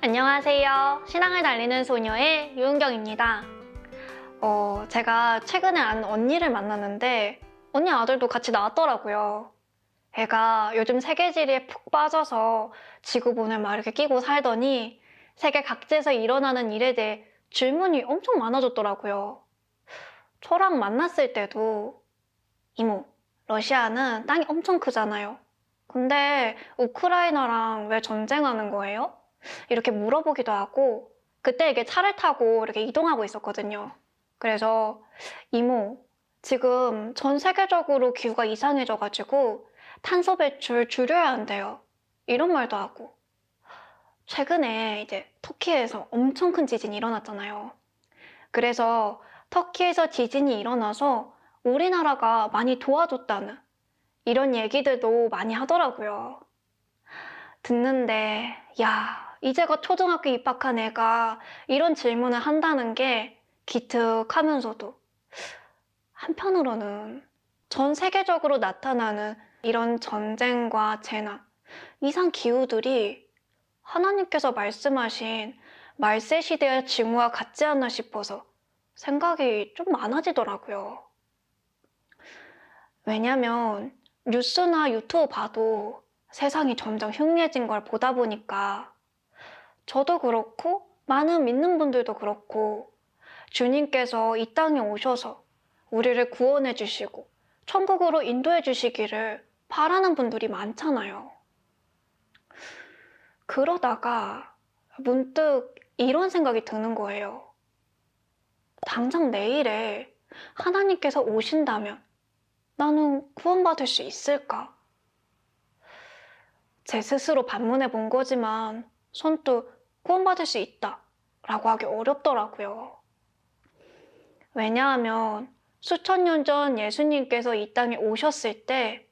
안녕하세요. 신앙을 달리는 소녀의 유은경입니다. 제가 최근에 아는 언니를 만났는데 언니 아들도 같이 나왔더라고요. 애가 요즘 세계지리에 푹 빠져서 지구본을 막 이렇게 끼고 살더니 세계 각지에서 일어나는 일에 대해 질문이 엄청 많아졌더라고요. 저랑 만났을 때도 이모, 러시아는 땅이 엄청 크잖아요. 근데 우크라이나랑 왜 전쟁하는 거예요? 이렇게 물어보기도 하고 그때 이게 차를 타고 이렇게 이동하고 있었거든요. 그래서 이모, 지금 전 세계적으로 기후가 이상해져가지고 탄소 배출 줄여야 한대요. 이런 말도 하고 최근에 이제 터키에서 엄청 큰 지진이 일어났잖아요. 그래서 터키에서 지진이 일어나서 우리나라가 많이 도와줬다는 이런 얘기들도 많이 하더라고요. 듣는데, 야, 이제가 초등학교 입학한 애가 이런 질문을 한다는 게 기특하면서도 한편으로는 전 세계적으로 나타나는 이런 전쟁과 재난, 이상 기후들이 하나님께서 말씀하신 말세 시대의 징후와 같지 않나 싶어서 생각이 좀 많아지더라고요. 왜냐면 뉴스나 유튜브 봐도 세상이 점점 흉흉해진 걸 보다 보니까 저도 그렇고 많은 믿는 분들도 그렇고 주님께서 이 땅에 오셔서 우리를 구원해 주시고 천국으로 인도해 주시기를 바라는 분들이 많잖아요. 그러다가 문득 이런 생각이 드는 거예요. 당장 내일에 하나님께서 오신다면 나는 구원받을 수 있을까? 제 스스로 반문해 본 거지만 선뜻 구원받을 수 있다 라고 하기 어렵더라고요. 왜냐하면 수천 년 전 예수님께서 이 땅에 오셨을 때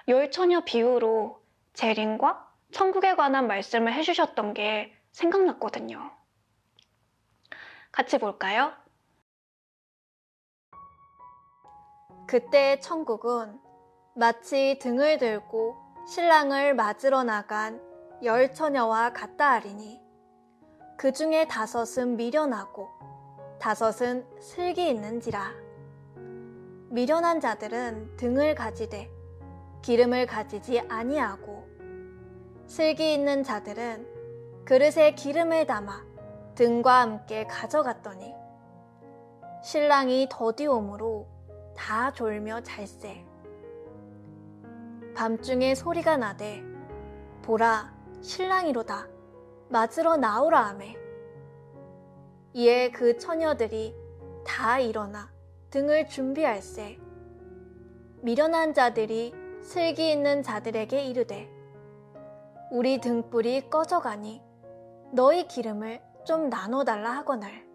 열처녀 비유로 재림과 천국에 관한 말씀을 해주셨던 게 생각났거든요. 같이 볼까요? 그때의 천국은 마치 등을 들고 신랑을 맞으러 나간 열 처녀와 같다 하리니 그 중에 5은 미련하고 5은 슬기 있는지라. 미련한 자들은 등을 가지되 기름을 가지지 아니하고 슬기 있는 자들은 그릇에 기름을 담아 등과 함께 가져갔더니 신랑이 더디오므로 다 졸며 잘세. 밤중에 소리가 나되 보라 신랑이로다 맞으러 나오라 하매 이에 그 처녀들이 다 일어나 등을 준비할세. 미련한 자들이 슬기 있는 자들에게 이르되 우리 등불이 꺼져가니 너희 기름을 좀 나눠달라 하거늘.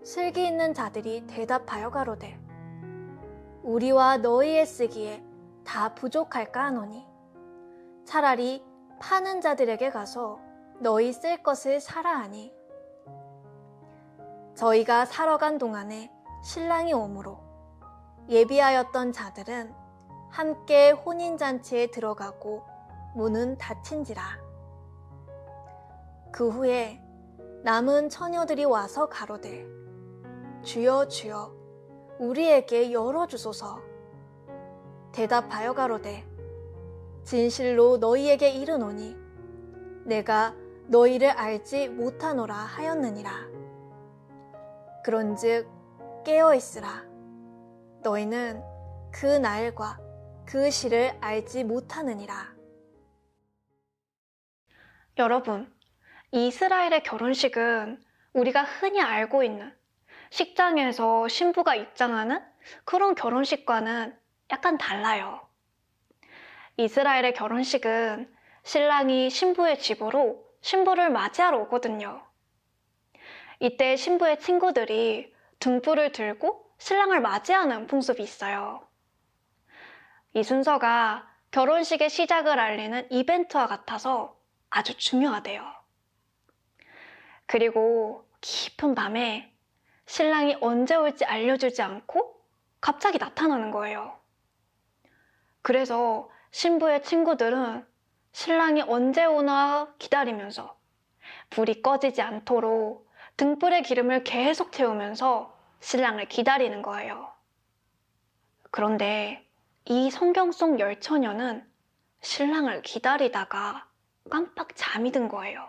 슬기 있는 자들이 대답하여 가로되 우리와 너희의 쓰기에 다 부족할까 하노니 차라리 파는 자들에게 가서 너희 쓸 것을 사라 하니 저희가 사러 간 동안에 신랑이 오므로 예비하였던 자들은 함께 혼인잔치에 들어가고 문은 닫힌지라. 그 후에 남은 처녀들이 와서 가로되 주여 주여 우리에게 열어주소서. 대답하여 가로되 진실로 너희에게 이르노니 내가 너희를 알지 못하노라 하였느니라. 그런즉 깨어있으라. 너희는 그 날과 그 시를 알지 못하느니라. 여러분, 이스라엘의 결혼식은 우리가 흔히 알고 있는 식장에서 신부가 입장하는 그런 결혼식과는 약간 달라요. 이스라엘의 결혼식은 신랑이 신부의 집으로 신부를 맞이하러 오거든요. 이때 신부의 친구들이 등불을 들고 신랑을 맞이하는 풍습이 있어요. 이 순서가 결혼식의 시작을 알리는 이벤트와 같아서 아주 중요하대요. 그리고 깊은 밤에 신랑이 언제 올지 알려주지 않고 갑자기 나타나는 거예요. 그래서 신부의 친구들은 신랑이 언제 오나 기다리면서 불이 꺼지지 않도록 등불에 기름을 계속 채우면서 신랑을 기다리는 거예요. 그런데 이 성경 속 열처녀는 신랑을 기다리다가 깜빡 잠이 든 거예요.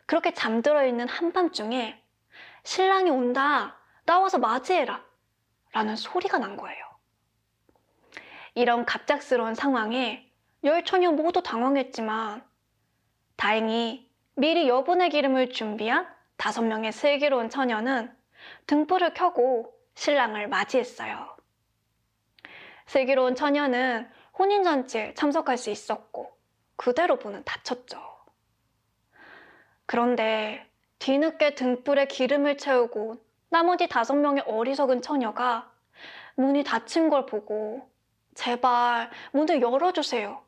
그렇게 잠들어 있는 한밤중에 신랑이 온다, 나와서 맞이해라 라는 소리가 난 거예요. 이런 갑작스러운 상황에 열처녀 모두 당황했지만 다행히 미리 여분의 기름을 준비한 5명의 슬기로운 처녀는 등불을 켜고 신랑을 맞이했어요. 슬기로운 처녀는 혼인잔치에 참석할 수 있었고 그대로부는 다쳤죠. 그런데 뒤늦게 등불에 기름을 채우고 나머지 5명의 어리석은 처녀가 문이 닫힌 걸 보고 제발 문을 열어주세요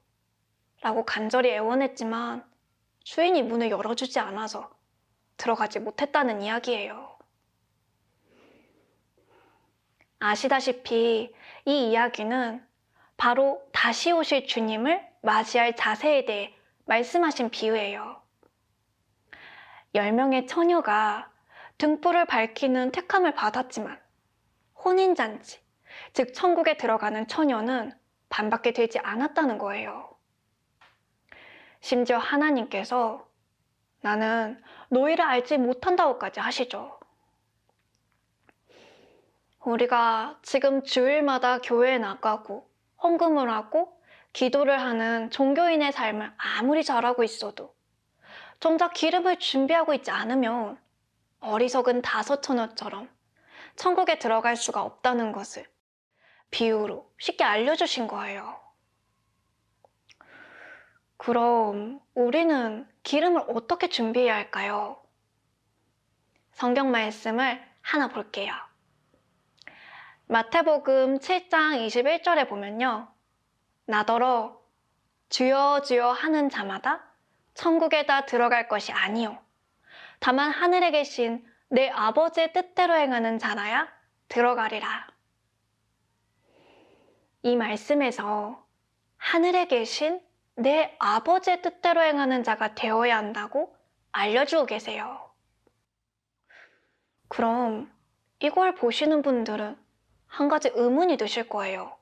라고 간절히 애원했지만 주인이 문을 열어주지 않아서 들어가지 못했다는 이야기예요. 아시다시피 이 이야기는 바로 다시 오실 주님을 맞이할 자세에 대해 말씀하신 비유예요. 10명의 처녀가 등불을 밝히는 택함을 받았지만 혼인잔치, 즉 천국에 들어가는 처녀는 반밖에 되지 않았다는 거예요. 심지어 하나님께서 나는 너희를 알지 못한다고까지 하시죠. 우리가 지금 주일마다 교회에 나가고 헌금을 하고 기도를 하는 종교인의 삶을 아무리 잘하고 있어도 정작 기름을 준비하고 있지 않으면 어리석은 5처녀처럼 천국에 들어갈 수가 없다는 것을 비유로 쉽게 알려주신 거예요. 그럼 우리는 기름을 어떻게 준비해야 할까요? 성경 말씀을 하나 볼게요. 마태복음 7장 21절에 보면요. 나더러 주여 주여 하는 자마다 천국에다 들어갈 것이 아니요 다만 하늘에 계신 내 아버지의 뜻대로 행하는 자라야 들어가리라. 이 말씀에서 하늘에 계신 내 아버지의 뜻대로 행하는 자가 되어야 한다고 알려주고 계세요. 그럼 이걸 보시는 분들은 한 가지 의문이 드실 거예요.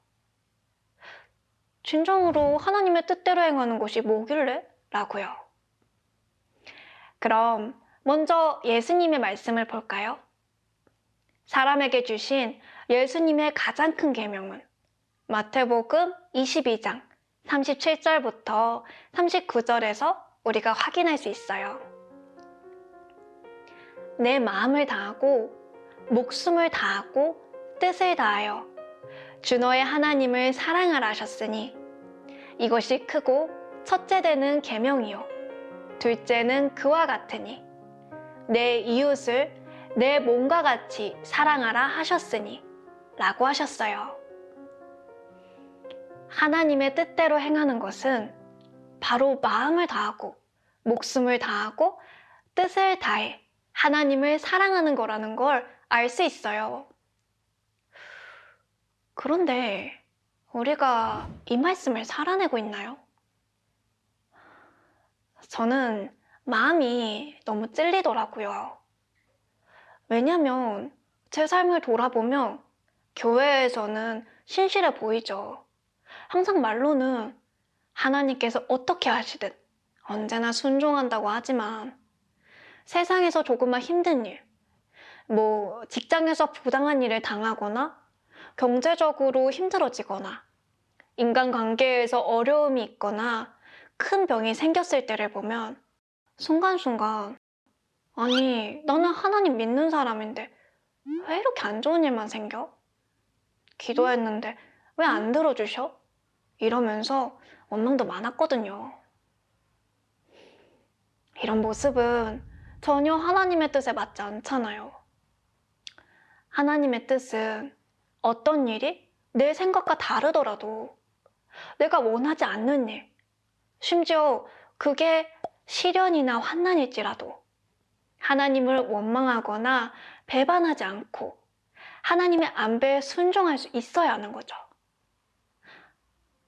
진정으로 하나님의 뜻대로 행하는 것이 뭐길래? 라고요. 그럼 먼저 예수님의 말씀을 볼까요? 사람에게 주신 예수님의 가장 큰 계명은 마태복음 22장 37절부터 39절에서 우리가 확인할 수 있어요. 내 마음을 다하고 목숨을 다하고 뜻을 다하여 주 너의 하나님을 사랑하라 하셨으니 이것이 크고 첫째되는 계명이요 둘째는 그와 같으니 내 이웃을 내 몸과 같이 사랑하라 하셨으니 라고 하셨어요. 하나님의 뜻대로 행하는 것은 바로 마음을 다하고 목숨을 다하고 뜻을 다해 하나님을 사랑하는 거라는 걸 알 수 있어요. 그런데 우리가 이 말씀을 살아내고 있나요? 저는 마음이 너무 찔리더라고요. 왜냐면 제 삶을 돌아보면 교회에서는 신실해 보이죠. 항상 말로는 하나님께서 어떻게 하시든 언제나 순종한다고 하지만 세상에서 조금만 힘든 일, 직장에서 부당한 일을 당하거나 경제적으로 힘들어지거나 인간관계에서 어려움이 있거나 큰 병이 생겼을 때를 보면 순간순간 아니 나는 하나님 믿는 사람인데 왜 이렇게 안 좋은 일만 생겨? 기도했는데 왜 안 들어주셔? 이러면서 원망도 많았거든요. 이런 모습은 전혀 하나님의 뜻에 맞지 않잖아요. 하나님의 뜻은 어떤 일이 내 생각과 다르더라도 내가 원하지 않는 일, 심지어 그게 시련이나 환난일지라도 하나님을 원망하거나 배반하지 않고 하나님의 안배에 순종할 수 있어야 하는 거죠.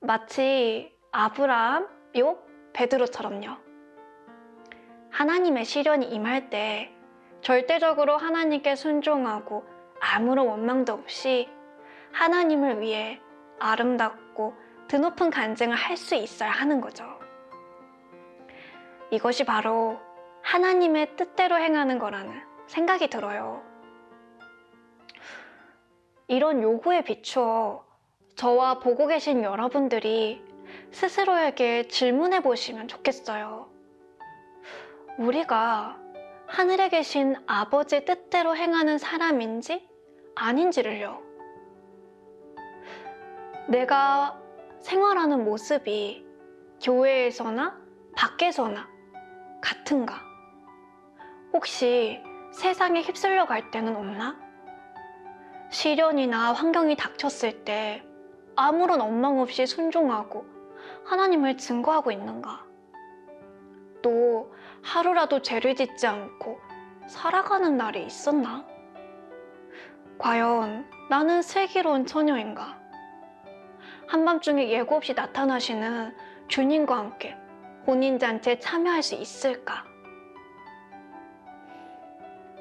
마치 아브라함, 욥, 베드로처럼요. 하나님의 시련이 임할 때 절대적으로 하나님께 순종하고 아무런 원망도 없이 하나님을 위해 아름답고 드높은 간증을 할 수 있어야 하는 거죠. 이것이 바로 하나님의 뜻대로 행하는 거라는 생각이 들어요. 이런 요구에 비추어 저와 보고 계신 여러분들이 스스로에게 질문해 보시면 좋겠어요. 우리가 하늘에 계신 아버지의 뜻대로 행하는 사람인지 아닌지를요. 내가 생활하는 모습이 교회에서나 밖에서나 같은가? 혹시 세상에 휩쓸려 갈 때는 없나? 시련이나 환경이 닥쳤을 때 아무런 원망 없이 순종하고 하나님을 증거하고 있는가? 또 하루라도 죄를 짓지 않고 살아가는 날이 있었나? 과연 나는 슬기로운 처녀인가? 한밤중에 예고 없이 나타나시는 주님과 함께 혼인잔치에 참여할 수 있을까?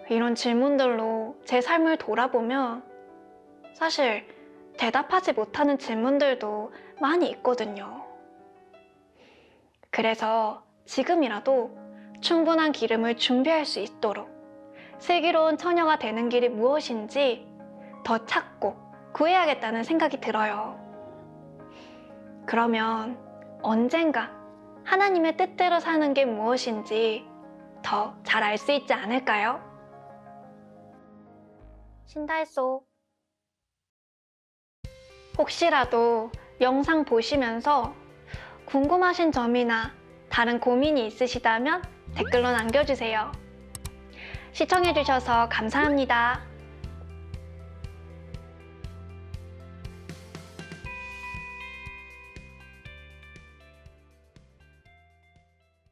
이런 질문들로 제 삶을 돌아보면 사실 대답하지 못하는 질문들도 많이 있거든요. 그래서 지금이라도 충분한 기름을 준비할 수 있도록 슬기로운 처녀가 되는 길이 무엇인지 더 찾고 구해야겠다는 생각이 들어요. 그러면 언젠가 하나님의 뜻대로 사는 게 무엇인지 더 잘 알 수 있지 않을까요? 신달소. 혹시라도 영상 보시면서 궁금하신 점이나 다른 고민이 있으시다면 댓글로 남겨주세요. 시청해주셔서 감사합니다.